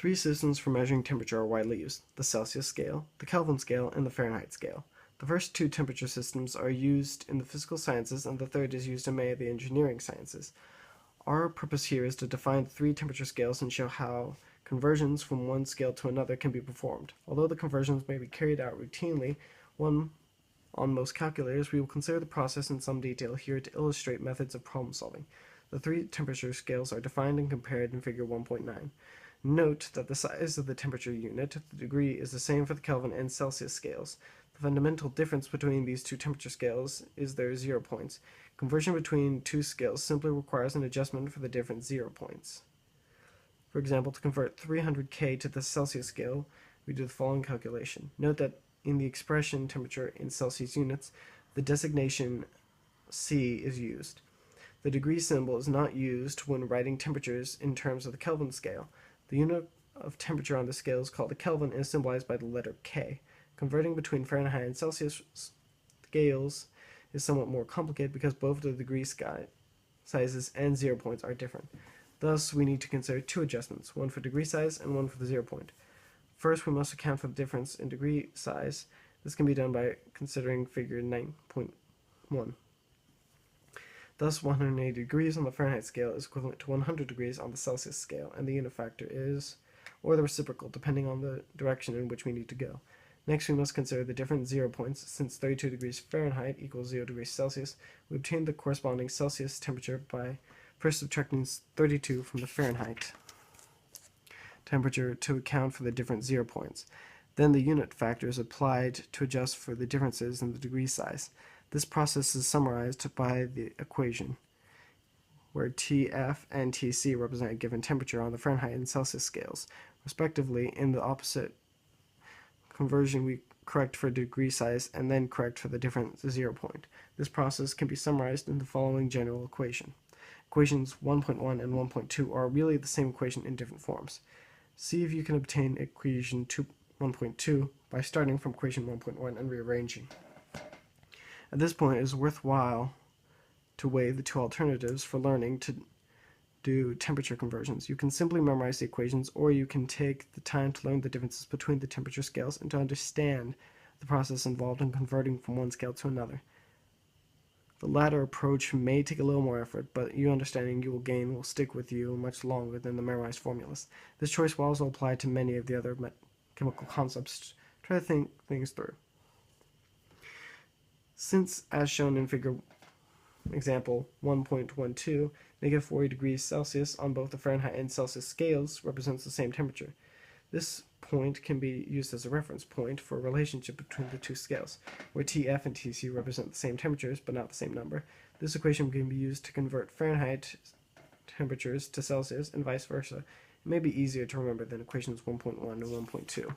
Three systems for measuring temperature are widely used: the Celsius scale, the Kelvin scale, and the Fahrenheit scale. The first two temperature systems are used in the physical sciences, and the third is used in many of the engineering sciences. Our purpose here is to define the three temperature scales and show how conversions from one scale to another can be performed. Although the conversions may be carried out routinely, on most calculators, we will consider the process in some detail here to illustrate methods of problem solving. The three temperature scales are defined and compared in Figure 1.9. Note that the size of the temperature unit, the degree, is the same for the Kelvin and Celsius scales. The fundamental difference between these two temperature scales is their 0 points. Conversion between two scales simply requires an adjustment for the different 0 points. For example, to convert 300 K to the Celsius scale, we do the following calculation. Note that in the expression temperature in Celsius units, the designation C is used. The degree symbol is not used when writing temperatures in terms of the Kelvin scale. The unit of temperature on the scale is called a Kelvin and is symbolized by the letter K. Converting between Fahrenheit and Celsius scales is somewhat more complicated because both the degree sizes and 0 points are different. Thus, we need to consider two adjustments, one for degree size and one for the 0 point. First, we must account for the difference in degree size. This can be done by considering Figure 9.1. Thus, 180 degrees on the Fahrenheit scale is equivalent to 100 degrees on the Celsius scale, and the unit factor is, or the reciprocal, depending on the direction in which we need to go. Next, we must consider the different 0 points. Since 32 degrees Fahrenheit equals 0 degrees Celsius, we obtain the corresponding Celsius temperature by first subtracting 32 from the Fahrenheit temperature to account for the different 0 points. Then the unit factor is applied to adjust for the differences in the degree size. This process is summarized by the equation, where Tf and Tc represent a given temperature on the Fahrenheit and Celsius scales, respectively. In the opposite conversion, we correct for degree size and then correct for the different 0 point. This process can be summarized in the following general equation. Equations 1.1 and 1.2 are really the same equation in different forms. See if you can obtain equation 1.2 by starting from equation 1.1 and rearranging. At this point, it is worthwhile to weigh the two alternatives for learning to do temperature conversions. You can simply memorize the equations, or you can take the time to learn the differences between the temperature scales and to understand the process involved in converting from one scale to another. The latter approach may take a little more effort, but the understanding you will gain will stick with you much longer than the memorized formulas. This choice will also apply to many of the other chemical concepts. Try to think things through. Since, as shown in figure example 1.12, negative 40 degrees Celsius on both the Fahrenheit and Celsius scales represents the same temperature, this point can be used as a reference point for a relationship between the two scales, where Tf and Tc represent the same temperatures but not the same number. This equation can be used to convert Fahrenheit temperatures to Celsius and vice versa. It may be easier to remember than equations 1.1 and 1.2.